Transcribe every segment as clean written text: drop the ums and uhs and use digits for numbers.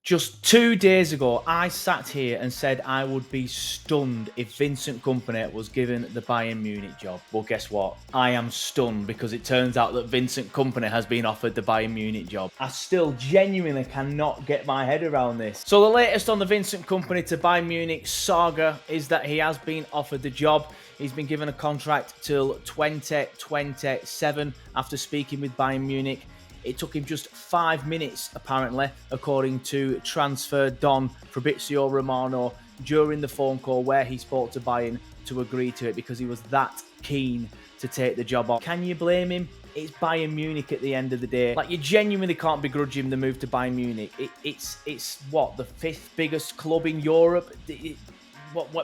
Just 2 days ago, I sat here and said I would be stunned if Vincent Kompany was given the Bayern Munich job. Well, guess what? I am stunned because it turns out that Vincent Kompany has been offered the Bayern Munich job. I still genuinely cannot get my head around this. So the latest on the Vincent Kompany to Bayern Munich saga is that he has been offered the job. He's been given a contract till 2027 after speaking with Bayern Munich. It took him just 5 minutes, apparently, according to transfer Don Fabrizio Romano, during the phone call where he spoke to Bayern to agree to it because he was that keen to take the job on. Can you blame him? It's Bayern Munich at the end of the day. Like, you genuinely can't begrudge him the move to Bayern Munich. It's what, the 5th biggest club in Europe?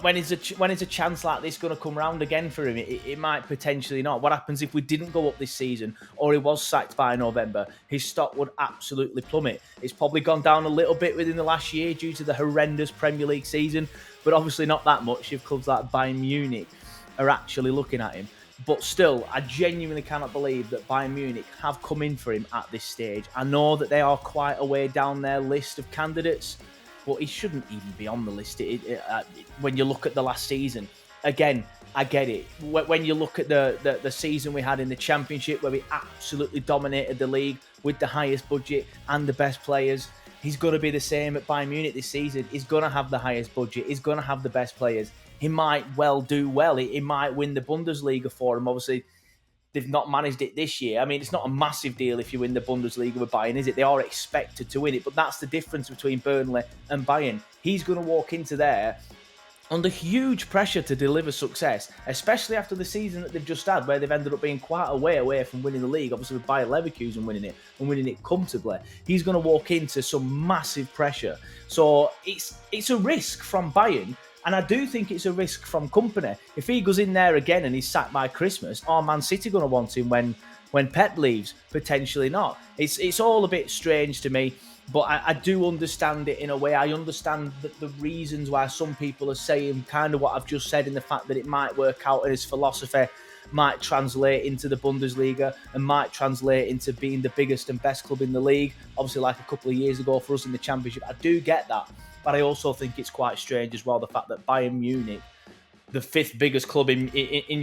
When is a chance like this going to come round again for him? It might potentially not. What happens if we didn't go up this season or he was sacked by November? His stock would absolutely plummet. It's probably gone down a little bit within the last year due to the horrendous Premier League season, but obviously not that much if clubs like Bayern Munich are actually looking at him. But still, I genuinely cannot believe that Bayern Munich have come in for him at this stage. I know that they are quite a way down their list of candidates, but he shouldn't even be on the list when you look at the last season. Again, I get it. When you look at the season we had in the Championship, where we absolutely dominated the league with the highest budget and the best players, he's going to be the same at Bayern Munich this season. He's going to have the highest budget. He's going to have the best players. He might well do well. He might win the Bundesliga for him. Obviously, they've not managed it this year. I mean, it's not a massive deal if you win the Bundesliga with Bayern, is it? They are expected to win it, but that's the difference between Burnley and Bayern. He's going to walk into there under huge pressure to deliver success, especially after the season that they've just had, where they've ended up being quite a way away from winning the league, obviously with Bayer Leverkusen winning it and winning it comfortably. He's going to walk into some massive pressure. So it's a risk from Bayern. And I do think it's a risk from Kompany. If he goes in there again and he's sacked by Christmas, are Man City going to want him when Pep leaves? Potentially not. It's all a bit strange to me, but I do understand it in a way. I understand the reasons why some people are saying kind of what I've just said, in the fact that it might work out and his philosophy might translate into the Bundesliga and might translate into being the biggest and best club in the league. Obviously, like a couple of years ago for us in the Championship. I do get that. But I also think it's quite strange as well, the fact that Bayern Munich, the 5th biggest club in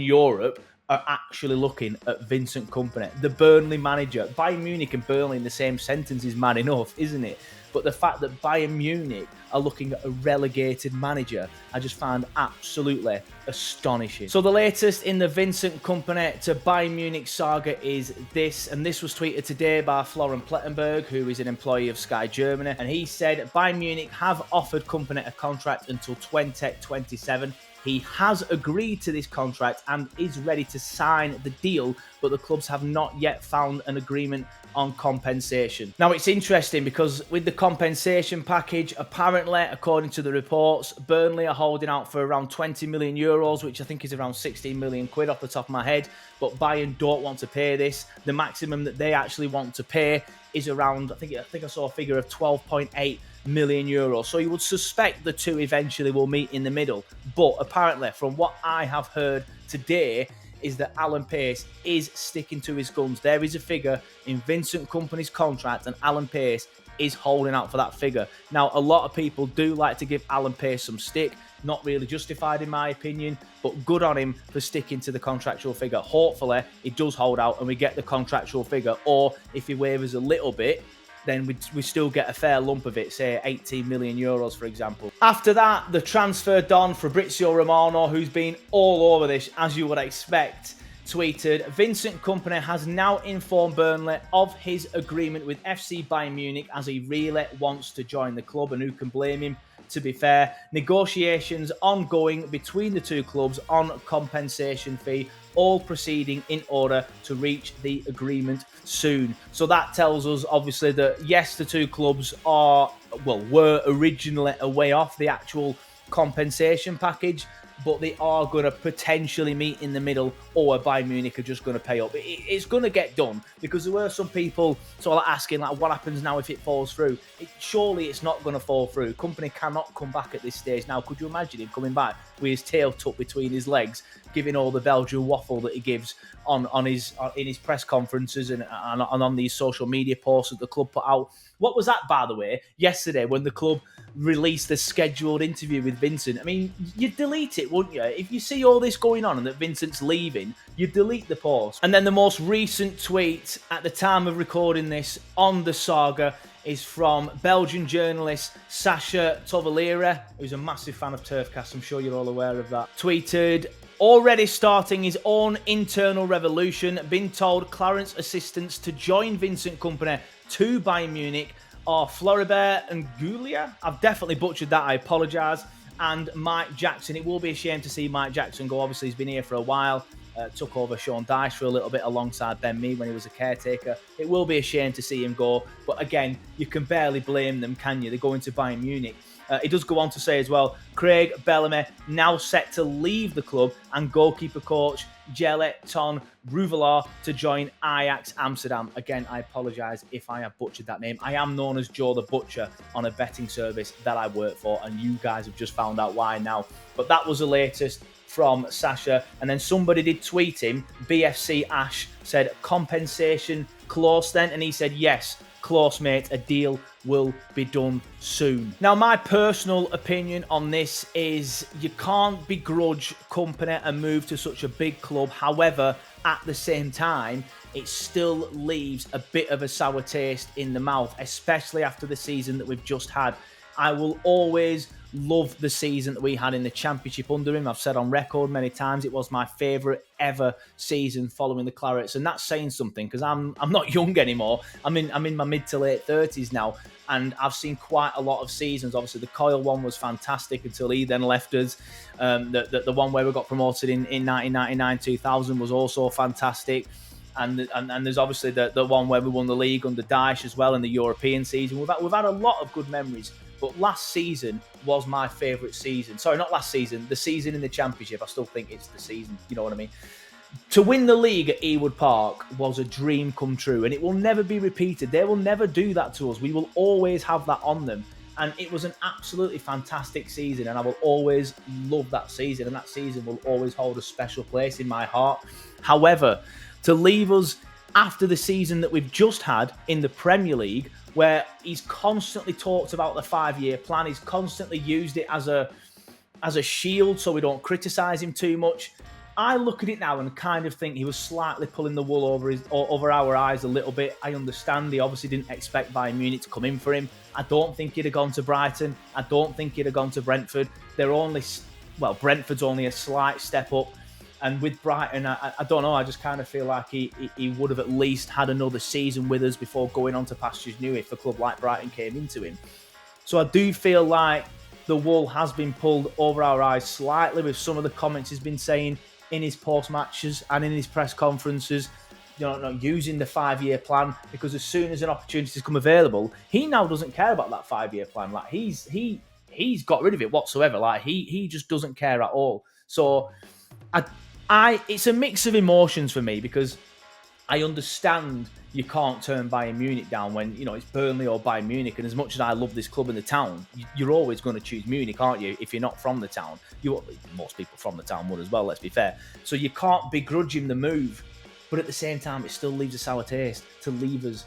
Europe, are actually looking at Vincent Kompany, the Burnley manager. Bayern Munich and Burnley in the same sentence is mad enough, isn't it? But the fact that Bayern Munich are looking at a relegated manager, I just find absolutely astonishing. So the latest in the Vincent Kompany to Bayern Munich saga is this, and this was tweeted today by Florian Plettenberg, who is an employee of Sky Germany, and he said Bayern Munich have offered Kompany a contract until 2027. He has agreed to this contract and is ready to sign the deal, but the clubs have not yet found an agreement on compensation. Now, it's interesting because with the compensation package, apparently, according to the reports, Burnley are holding out for around 20 million euros, which I think is around 16 million quid off the top of my head, but Bayern don't want to pay this. The maximum that they actually want to pay is around, I think I saw a figure of 12.8 million euros. So you would suspect the two eventually will meet in the middle. But apparently, from what I have heard today, is that Alan Pace is sticking to his guns. There is a figure in Vincent Kompany's contract, and Alan Pace is holding out for that figure. Now, a lot of people do like to give Alan Pace some stick. Not really justified in my opinion, but good on him for sticking to the contractual figure. Hopefully, he does hold out and we get the contractual figure, or if he wavers a little bit, then we still get a fair lump of it, say 18 million euros, for example. After that, the transfer Don Fabrizio Romano, who's been all over this, as you would expect, tweeted, Vincent Kompany has now informed Burnley of his agreement with FC Bayern Munich, as he really wants to join the club, and who can blame him? To be fair, negotiations ongoing between the two clubs on compensation fee, all proceeding in order to reach the agreement soon. So that tells us, obviously, that yes, the two clubs were originally a way off the actual compensation package, but they are going to potentially meet in the middle, or Bayern Munich are just going to pay up. It's going to get done, because there were some people sort of asking, like, what happens now if it falls through? Surely it's not going to fall through. Kompany cannot come back at this stage now. Could you imagine him coming back with his tail tucked between his legs, giving all the Belgian waffle that he gives in his press conferences and on these social media posts that the club put out. What was that, by the way, yesterday when the club released the scheduled interview with Vincent? I mean, you'd delete it, wouldn't you? If you see all this going on and that Vincent's leaving, you'd delete the post. And then the most recent tweet at the time of recording this on the saga is from Belgian journalist Sacha Tovalera, who's a massive fan of Turfcast. I'm sure you're all aware of that. Tweeted, already starting his own internal revolution, been told Clarence assistants to join Vincent Kompany to Bayern Munich are Floribert and Goulia. I've definitely butchered that, I apologise. And Mike Jackson. It will be a shame to see Mike Jackson go. Obviously, he's been here for a while. Took over Sean Dyche for a little bit alongside Ben Mee when he was a caretaker. It will be a shame to see him go. But again, you can barely blame them, can you? They're going to Bayern Munich. He does go on to say as well, Craig Bellamy now set to leave the club and goalkeeper coach Jelle Ton Rouvelaar to join Ajax Amsterdam. Again, I apologise if I have butchered that name. I am known as Joe the Butcher on a betting service that I work for, and you guys have just found out why now. But that was the latest from Sacha. And then somebody did tweet him, BFC Ash, said, compensation close then? And he said, yes, close, mate. A deal will be done soon. Now, my personal opinion on this is you can't begrudge Kompany and move to such a big club. However, at the same time, it still leaves a bit of a sour taste in the mouth, especially after the season that we've just had. I will always love the season that we had in the Championship under him. I've said on record many times it was my favourite ever season following the Clarets, and that's saying something because I'm not young anymore. I'm in my mid to late 30s now, and I've seen quite a lot of seasons. Obviously, the Coyle one was fantastic until he then left us. The one where we got promoted in 1999-2000 was also fantastic. And there's obviously the one where we won the league under Dyche as well in the European season. We've had a lot of good memories. But last season was my favourite season. Sorry, not last season. The season in the Championship. I still think it's the season. You know what I mean? To win the league at Ewood Park was a dream come true. And it will never be repeated. They will never do that to us. We will always have that on them. And it was an absolutely fantastic season. And I will always love that season. And that season will always hold a special place in my heart. However, to leave us after the season that we've just had in the Premier League, where he's constantly talked about the 5-year plan, he's constantly used it as a shield so we don't criticise him too much. I look at it now and kind of think he was slightly pulling the wool over our eyes a little bit. I understand he obviously didn't expect Bayern Munich to come in for him. I don't think he'd have gone to Brighton. I don't think he'd have gone to Brentford. Brentford's only a slight step up. And with Brighton, I don't know, I just kind of feel like he would have at least had another season with us before going on to pastures new if a club like Brighton came into him. So I do feel like the wool has been pulled over our eyes slightly with some of the comments he's been saying in his post-matches and in his press conferences, not using the 5-year plan, because as soon as an opportunity has come available, he now doesn't care about that 5-year plan. Like he's got rid of it whatsoever. Like he just doesn't care at all. So it's a mix of emotions for me, because I understand you can't turn Bayern Munich down when, it's Burnley or Bayern Munich. And as much as I love this club in the town, you're always going to choose Munich, aren't you? If you're not from the town, most people from the town would as well, let's be fair. So you can't begrudge him the move. But at the same time, it still leaves a sour taste to leave us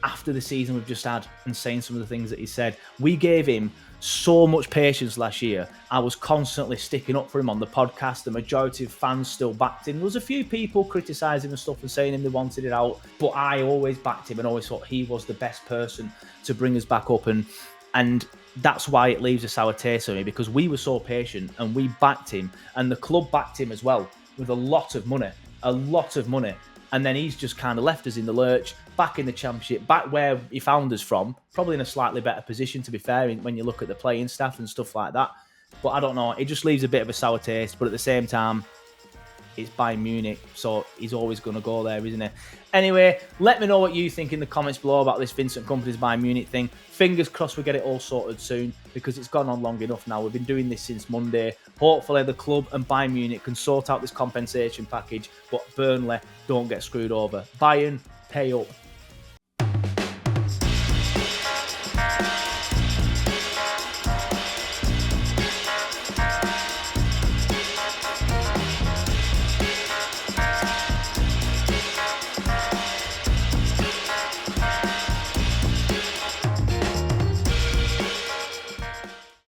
after the season we've just had and saying some of the things that he said. We gave him so much patience last year. I was constantly sticking up for him on the podcast. The majority of fans still backed him. There was a few people criticising and stuff and saying him they wanted it out, but I always backed him and always thought he was the best person to bring us back up, and that's why it leaves a sour taste for me, because we were so patient and we backed him, and the club backed him as well with a lot of money, and then he's just kind of left us in the lurch, back in the Championship, back where he found us from, probably in a slightly better position, to be fair, when you look at the playing staff and stuff like that. But I don't know, it just leaves a bit of a sour taste, but at the same time, it's Bayern Munich, so he's always going to go there, isn't he? Anyway, let me know what you think in the comments below about this Vincent Kompany's Bayern Munich thing. Fingers crossed we get it all sorted soon, because it's gone on long enough now. We've been doing this since Monday. Hopefully the club and Bayern Munich can sort out this compensation package, but Burnley don't get screwed over. Bayern, pay up.